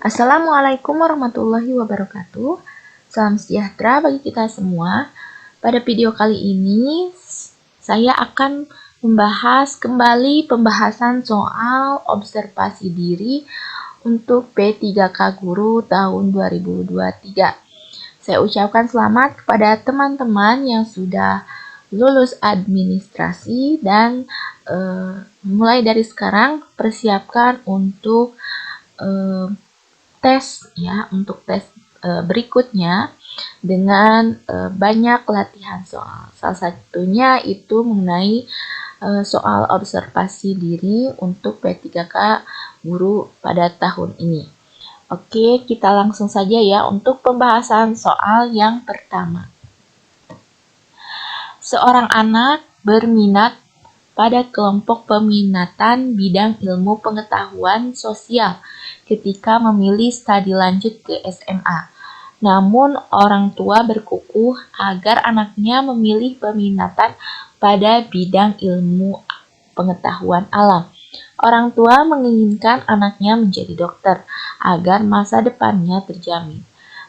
Assalamualaikum warahmatullahi wabarakatuh. Salam sejahtera bagi kita semua. Pada video kali ini, saya akan membahas kembali pembahasan soal observasi diri untuk P3K Guru tahun 2023. Saya ucapkan selamat kepada teman-teman yang sudah lulus administrasi dan mulai dari sekarang persiapkan untuk tes berikutnya dengan banyak latihan soal. Salah satunya itu mengenai soal observasi diri untuk P3K Guru pada tahun ini. Oke, kita langsung saja ya untuk pembahasan soal yang pertama. Seorang anak berminat pada kelompok peminatan bidang ilmu pengetahuan sosial ketika memilih studi lanjut ke SMA. Namun orang tua berkukuh agar anaknya memilih peminatan pada bidang ilmu pengetahuan alam. Orang tua menginginkan anaknya menjadi dokter agar masa depannya terjamin.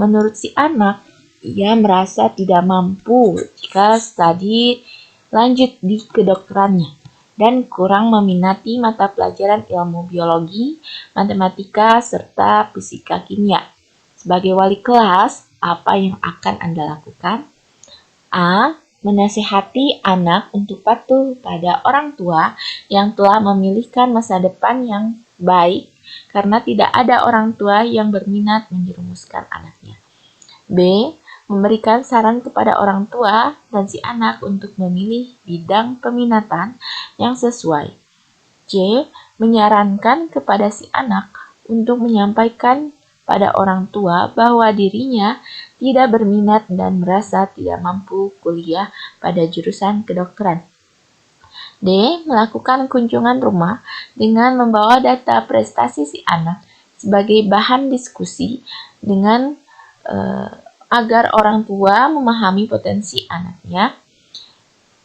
Menurut si anak, ia merasa tidak mampu jika studi lanjut di kedokterannya dan kurang meminati mata pelajaran ilmu biologi, matematika, serta fisika kimia. Sebagai wali kelas, apa yang akan Anda lakukan? A. Menasihati anak untuk patuh pada orang tua yang telah memilihkan masa depan yang baik karena tidak ada orang tua yang berminat menjerumuskan anaknya. B. Memberikan saran kepada orang tua dan si anak untuk memilih bidang peminatan yang sesuai. C. Menyarankan kepada si anak untuk menyampaikan pada orang tua bahwa dirinya tidak berminat dan merasa tidak mampu kuliah pada jurusan kedokteran. D. Melakukan kunjungan rumah dengan membawa data prestasi si anak sebagai bahan diskusi dengan agar orang tua memahami potensi anaknya.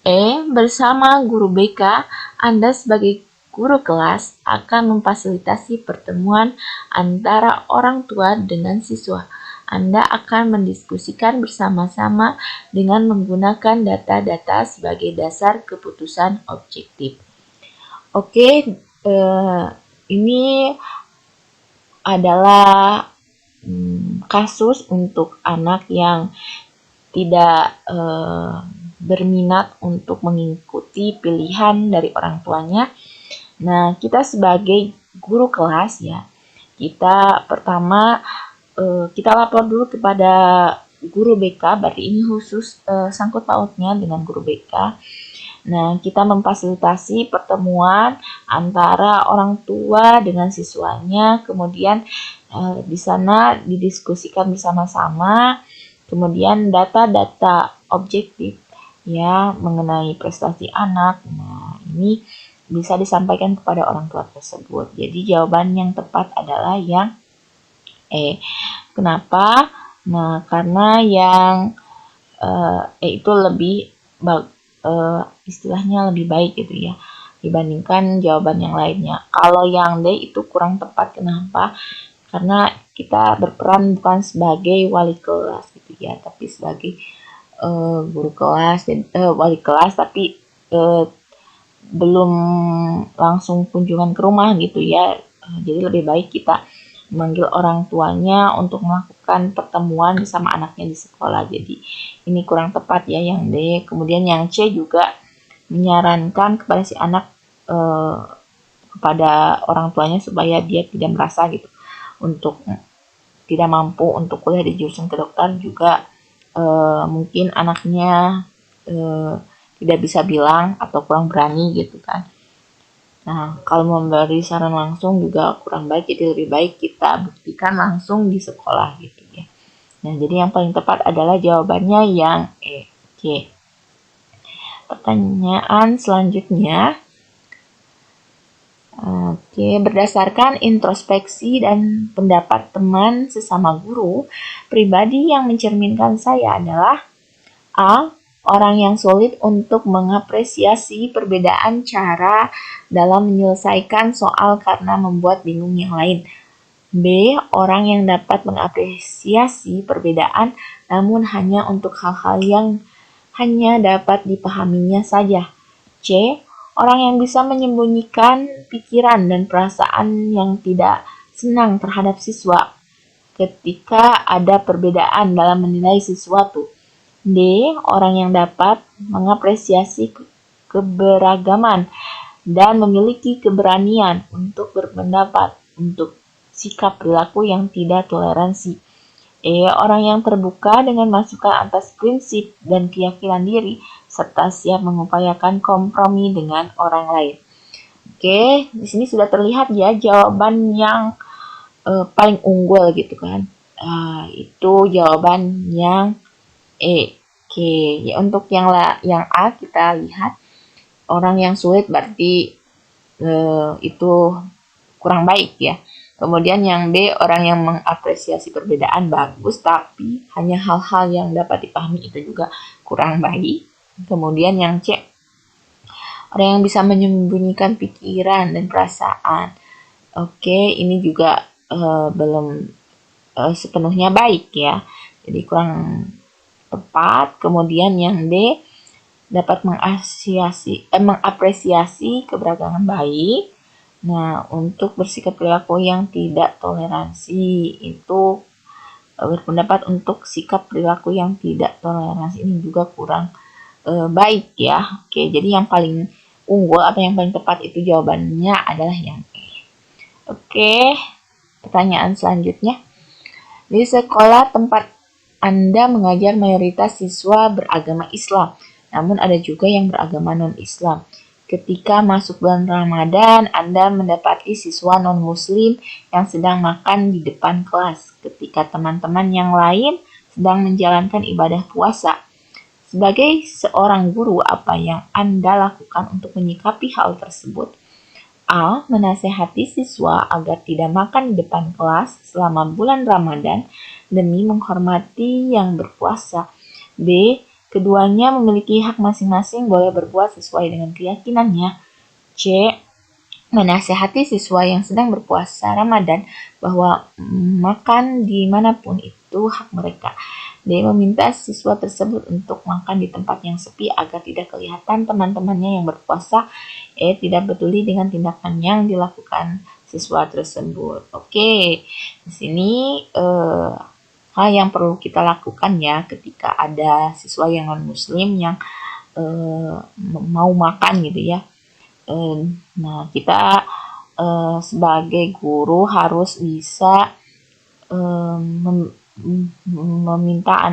E. Bersama guru BK, Anda sebagai guru kelas akan memfasilitasi pertemuan antara orang tua dengan siswa. Anda akan mendiskusikan bersama-sama dengan menggunakan data-data sebagai dasar keputusan objektif. Oke, ini adalah kasus untuk anak yang tidak berminat untuk mengikuti pilihan dari orang tuanya. Nah, kita sebagai guru kelas ya, kita pertama kita lapor dulu kepada guru BK, berarti ini khusus sangkut pautnya dengan guru BK. Nah, kita memfasilitasi pertemuan antara orang tua dengan siswanya, kemudian di sana didiskusikan bersama-sama, kemudian data-data objektif ya mengenai prestasi anak. Nah, ini bisa disampaikan kepada orang tua tersebut. Jadi jawaban yang tepat adalah yang E. Kenapa? Nah, karena yang E itu lebih istilahnya lebih baik gitu ya dibandingkan jawaban yang lainnya. Kalau yang D itu kurang tepat. Kenapa? Karena kita berperan bukan sebagai wali kelas gitu ya, tapi sebagai guru kelas, wali kelas, tapi belum langsung kunjungan ke rumah gitu ya. Jadi lebih baik kita memanggil orang tuanya untuk melakukan pertemuan bersama anaknya di sekolah. Jadi ini kurang tepat ya yang D. Kemudian yang C juga menyarankan kepada si anak kepada orang tuanya supaya dia tidak merasa gitu untuk tidak mampu untuk kuliah di jurusan kedokteran juga. Mungkin anaknya tidak bisa bilang atau kurang berani gitu kan. Nah, kalau memberi saran langsung juga kurang baik, jadi lebih baik kita buktikan langsung di sekolah gitu ya. Nah, jadi yang paling tepat adalah jawabannya yang E. C. Pertanyaan selanjutnya. Oke, berdasarkan introspeksi dan pendapat teman sesama guru, pribadi yang mencerminkan saya adalah A. Orang yang sulit untuk mengapresiasi perbedaan cara dalam menyelesaikan soal karena membuat bingung yang lain. B. Orang yang dapat mengapresiasi perbedaan namun hanya untuk hal-hal yang hanya dapat dipahaminya saja. C. Orang yang bisa menyembunyikan pikiran dan perasaan yang tidak senang terhadap siswa ketika ada perbedaan dalam menilai sesuatu. D. Orang yang dapat mengapresiasi keberagaman dan memiliki keberanian untuk berpendapat, untuk sikap perilaku yang tidak toleransi. E. Orang yang terbuka dengan masukan atas prinsip dan keyakinan diri, serta siap mengupayakan kompromi dengan orang lain. Oke, di sini sudah terlihat ya jawaban yang paling unggul gitu kan. Itu jawaban yang E. Oke, ya untuk yang A kita lihat orang yang sulit berarti itu kurang baik ya. Kemudian yang B, orang yang mengapresiasi perbedaan bagus, tapi hanya hal-hal yang dapat dipahami itu juga kurang baik. Kemudian yang C, orang yang bisa menyembunyikan pikiran dan perasaan. Oke, ini juga belum sepenuhnya baik ya. Jadi kurang tepat. Kemudian yang D, dapat mengapresiasi keberagaman baik. Nah, untuk bersikap perilaku yang tidak toleransi itu berpendapat untuk sikap perilaku yang tidak toleransi ini juga kurang baik ya. Oke, jadi yang paling unggul atau yang paling tepat itu jawabannya adalah yang E. Oke, pertanyaan selanjutnya. Di sekolah tempat Anda mengajar mayoritas siswa beragama Islam, namun ada juga yang beragama non-Islam. Ketika masuk bulan Ramadan, Anda mendapati siswa non-Muslim yang sedang makan di depan kelas ketika teman-teman yang lain sedang menjalankan ibadah puasa. Sebagai seorang guru, apa yang Anda lakukan untuk menyikapi hal tersebut? A. Menasehati siswa agar tidak makan di depan kelas selama bulan Ramadan demi menghormati yang berpuasa. B. Keduanya memiliki hak masing-masing boleh berbuat sesuai dengan keyakinannya. C. Menasehati siswa yang sedang berpuasa Ramadan bahwa makan dimanapun itu hak mereka. D. Meminta siswa tersebut untuk makan di tempat yang sepi agar tidak kelihatan teman-temannya yang berpuasa. E. Tidak peduli dengan tindakan yang dilakukan siswa tersebut. Oke, di sini hal yang perlu kita lakukan ya ketika ada siswa yang non-muslim yang mau makan gitu ya. Nah, kita sebagai guru harus bisa meminta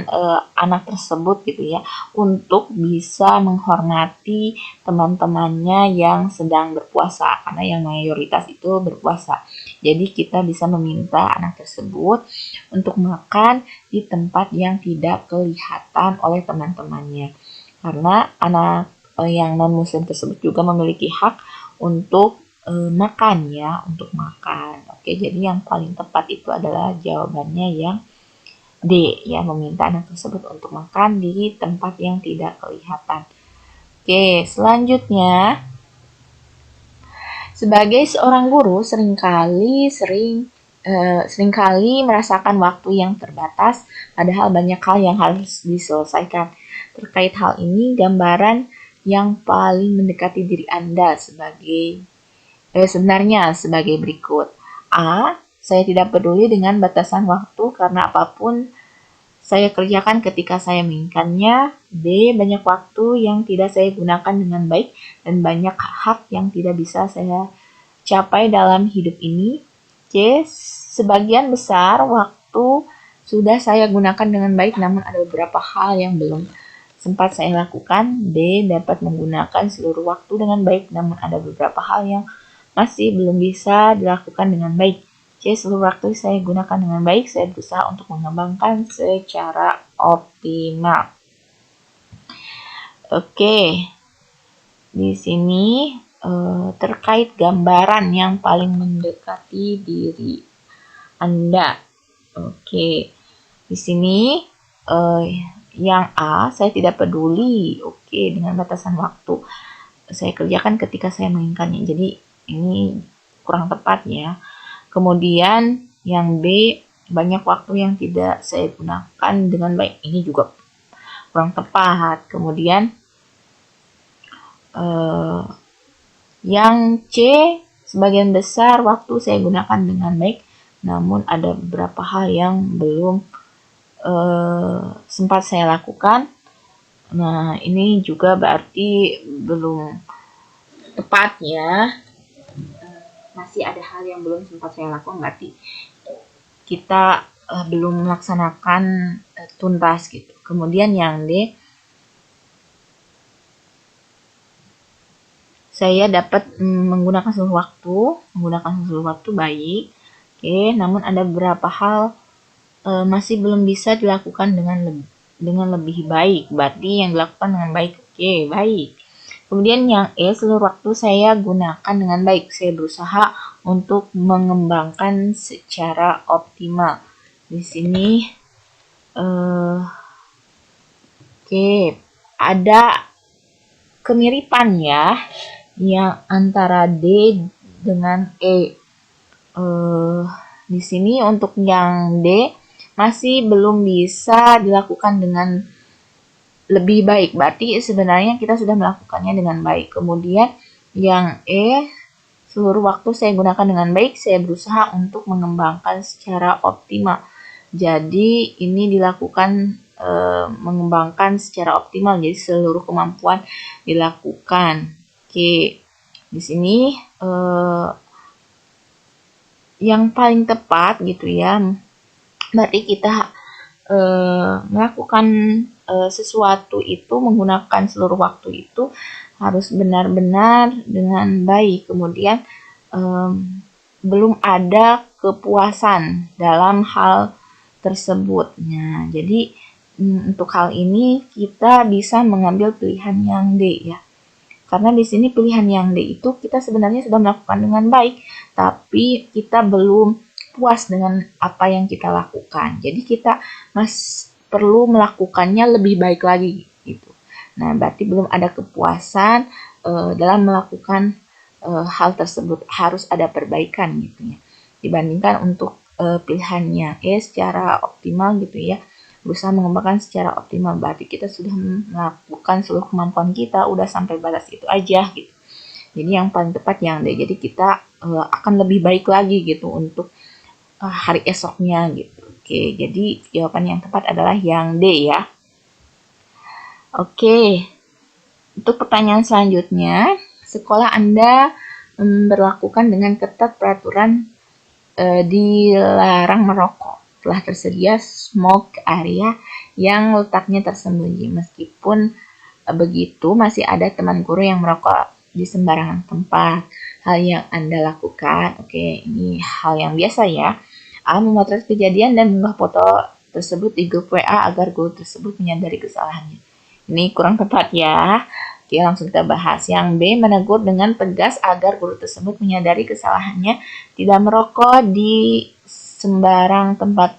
anak tersebut gitu ya untuk bisa menghormati teman-temannya yang sedang berpuasa karena yang mayoritas itu berpuasa. Jadi kita bisa meminta anak tersebut untuk makan di tempat yang tidak kelihatan oleh teman-temannya. Karena anak yang non-muslim tersebut juga memiliki hak untuk makan ya, untuk makan. Oke, jadi yang paling tepat itu adalah jawabannya yang D ya, meminta anak tersebut untuk makan di tempat yang tidak kelihatan. Oke, selanjutnya sebagai seorang guru seringkali merasakan waktu yang terbatas, padahal banyak hal yang harus diselesaikan. Terkait hal ini, gambaran yang paling mendekati diri Anda sebenarnya sebagai berikut. A. Saya tidak peduli dengan batasan waktu karena apapun saya kerjakan ketika saya menginginkannya. B. Banyak waktu yang tidak saya gunakan dengan baik dan banyak hak yang tidak bisa saya capai dalam hidup ini. C. Sebagian besar waktu sudah saya gunakan dengan baik namun ada beberapa hal yang belum sempat saya lakukan. D. Dapat menggunakan seluruh waktu dengan baik namun ada beberapa hal yang masih belum bisa dilakukan dengan baik. C. Seluruh waktu saya gunakan dengan baik, saya berusaha untuk mengembangkan secara optimal. Oke, di sini terkait gambaran yang paling mendekati diri Anda. Oke, di sini yang A, saya tidak peduli. Oke, dengan batasan waktu saya kerjakan ketika saya menginginkannya. Jadi ini kurang tepat ya. Kemudian Yang B, banyak waktu yang tidak saya gunakan dengan baik. Ini juga kurang tepat. Kemudian yang C, sebagian besar waktu saya gunakan dengan baik, namun ada beberapa hal yang belum sempat saya lakukan. Nah, ini juga berarti belum tepat ya. Masih ada hal yang belum sempat saya lakukan, berarti kita belum melaksanakan tuntas gitu. Kemudian yang D, saya dapat menggunakan seluruh waktu baik. Oke, namun ada beberapa hal masih belum bisa dilakukan dengan lebih baik. Berarti yang dilakukan dengan baik. Oke, baik. Kemudian yang E, seluruh waktu saya gunakan dengan baik. Saya berusaha untuk mengembangkan secara optimal. Di sini oke, ada kemiripan ya yang antara D dengan E. Di sini untuk yang D masih belum bisa dilakukan dengan lebih baik. Berarti sebenarnya kita sudah melakukannya dengan baik. Kemudian yang E, seluruh waktu saya gunakan dengan baik. Saya berusaha untuk mengembangkan secara optimal. Jadi ini dilakukan mengembangkan secara optimal. Jadi seluruh kemampuan dilakukan. Oke, di sini yang paling tepat gitu ya. Berarti kita melakukan sesuatu itu menggunakan seluruh waktu itu harus benar-benar dengan baik. Kemudian belum ada kepuasan dalam hal tersebut. Nah, jadi untuk hal ini kita bisa mengambil pilihan yang D ya. Karena di sini pilihan yang D itu kita sebenarnya sudah melakukan dengan baik, tapi kita belum puas dengan apa yang kita lakukan. Jadi kita perlu melakukannya lebih baik lagi gitu. Nah, berarti belum ada kepuasan dalam melakukan hal tersebut, harus ada perbaikan gitu ya. Dibandingkan untuk pilihannya E secara optimal gitu ya, berusaha mengembangkan secara optimal, berarti kita sudah melakukan seluruh kemampuan kita, udah sampai batas itu aja gitu. Jadi yang paling tepat yang D. Jadi kita akan lebih baik lagi gitu untuk hari esoknya gitu. Oke, jadi jawaban yang tepat adalah yang D ya. Oke, untuk pertanyaan selanjutnya, sekolah Anda memberlakukan dengan ketat peraturan dilarang merokok. Telah tersedia smoke area yang letaknya tersembunyi. Meskipun begitu, masih ada teman guru yang merokok di sembarangan tempat. Hal yang Anda lakukan, oke, ini hal yang biasa ya. A, memotret kejadian dan mengunggah foto tersebut di grup WA agar guru tersebut menyadari kesalahannya. Ini kurang tepat ya. Oke, langsung kita bahas. Yang B, menegur dengan tegas agar guru tersebut menyadari kesalahannya, tidak merokok di sembarang tempat.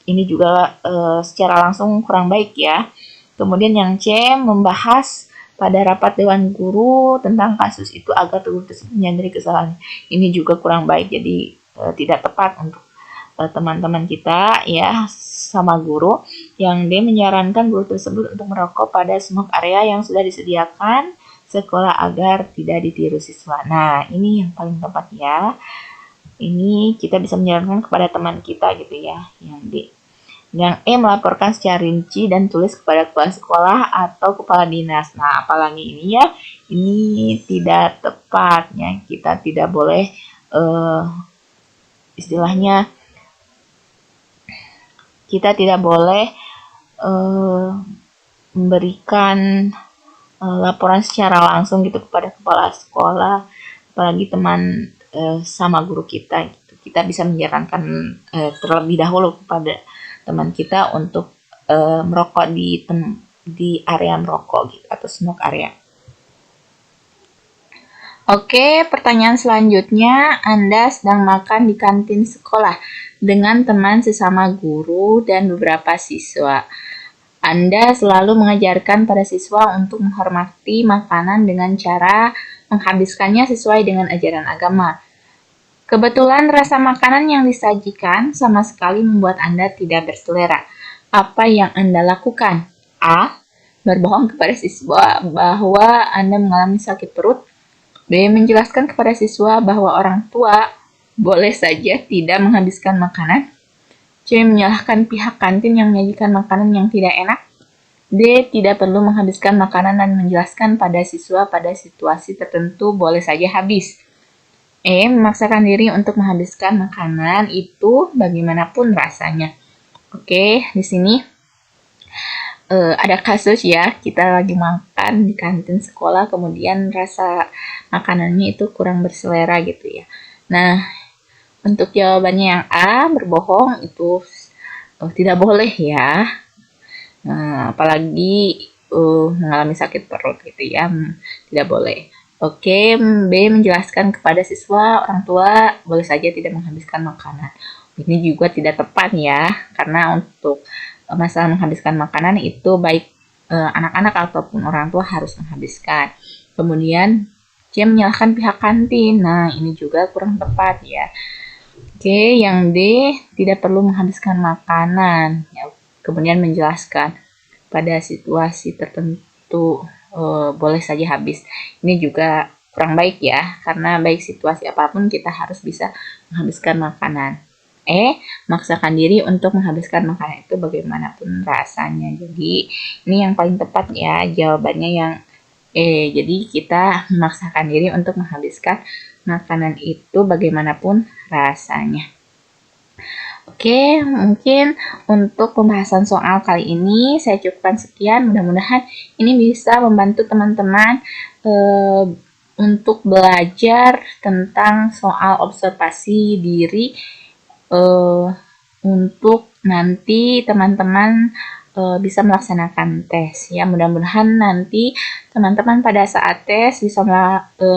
Ini juga secara langsung kurang baik ya. Kemudian yang C, membahas pada rapat dewan guru tentang kasus itu agar guru tersebut menyadari kesalahannya. Ini juga kurang baik, jadi tidak tepat untuk teman-teman kita ya sama guru. Yang D, menyarankan guru tersebut untuk merokok pada smoke area yang sudah disediakan sekolah agar tidak ditiru siswa. Nah, ini yang paling tepat ya. Ini kita bisa menyarankan kepada teman kita gitu ya, yang D. Yang E, melaporkan secara rinci dan tulis kepada kepala sekolah atau kepala dinas. Nah, apalagi ini ya, ini tidak tepatnya. Kita tidak boleh istilahnya kita tidak boleh memberikan laporan secara langsung gitu kepada kepala sekolah, apalagi teman sama guru kita gitu. Kita bisa menyarankan terlebih dahulu kepada teman kita untuk merokok di area merokok gitu, atau smoke area. Oke, pertanyaan selanjutnya, Anda sedang makan di kantin sekolah dengan teman sesama guru dan beberapa siswa. Anda selalu mengajarkan pada siswa untuk menghormati makanan dengan cara menghabiskannya sesuai dengan ajaran agama. Kebetulan rasa makanan yang disajikan sama sekali membuat Anda tidak berselera. Apa yang Anda lakukan? A. Berbohong kepada siswa bahwa Anda mengalami sakit perut. B. Menjelaskan kepada siswa bahwa orang tua boleh saja tidak menghabiskan makanan. C. Menyalahkan pihak kantin yang menyajikan makanan yang tidak enak. D. Tidak perlu menghabiskan makanan dan menjelaskan pada siswa pada situasi tertentu boleh saja habis. E. Memaksakan diri untuk menghabiskan makanan itu bagaimanapun rasanya. Oke, di sini ada kasus ya, kita lagi makan di kantin sekolah, kemudian rasa makanannya itu kurang berselera gitu ya. Nah, untuk jawabannya yang A, berbohong itu tidak boleh ya. Nah, apalagi mengalami sakit perut gitu ya, tidak boleh. Oke, B, menjelaskan kepada siswa orang tua boleh saja tidak menghabiskan makanan. Ini juga tidak tepat ya, karena untuk masalah menghabiskan makanan itu baik anak-anak ataupun orang tua harus menghabiskan. Kemudian C, menyalahkan pihak kantin. Nah, ini juga kurang tepat ya. Oke, yang D, tidak perlu menghabiskan makanan. Ya, kemudian menjelaskan pada situasi tertentu boleh saja habis. Ini juga kurang baik ya, karena baik situasi apapun kita harus bisa menghabiskan makanan. Maksakan diri untuk menghabiskan makanan itu bagaimanapun rasanya. Jadi ini yang paling tepat ya, jawabannya yang jadi kita memaksakan diri untuk menghabiskan makanan itu bagaimanapun rasanya. Oke, mungkin untuk pembahasan soal kali ini saya cukupkan sekian. Mudah-mudahan ini bisa membantu teman-teman untuk belajar tentang soal observasi diri untuk nanti teman-teman bisa melaksanakan tes ya. Mudah-mudahan nanti teman-teman pada saat tes bisa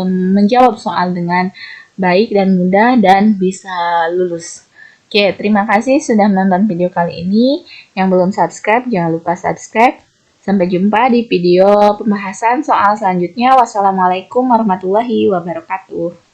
menjawab soal dengan baik dan mudah dan bisa lulus. Oke, terima kasih sudah menonton video kali ini. Yang belum subscribe, jangan lupa subscribe. Sampai jumpa di video pembahasan soal selanjutnya. Wassalamualaikum warahmatullahi wabarakatuh.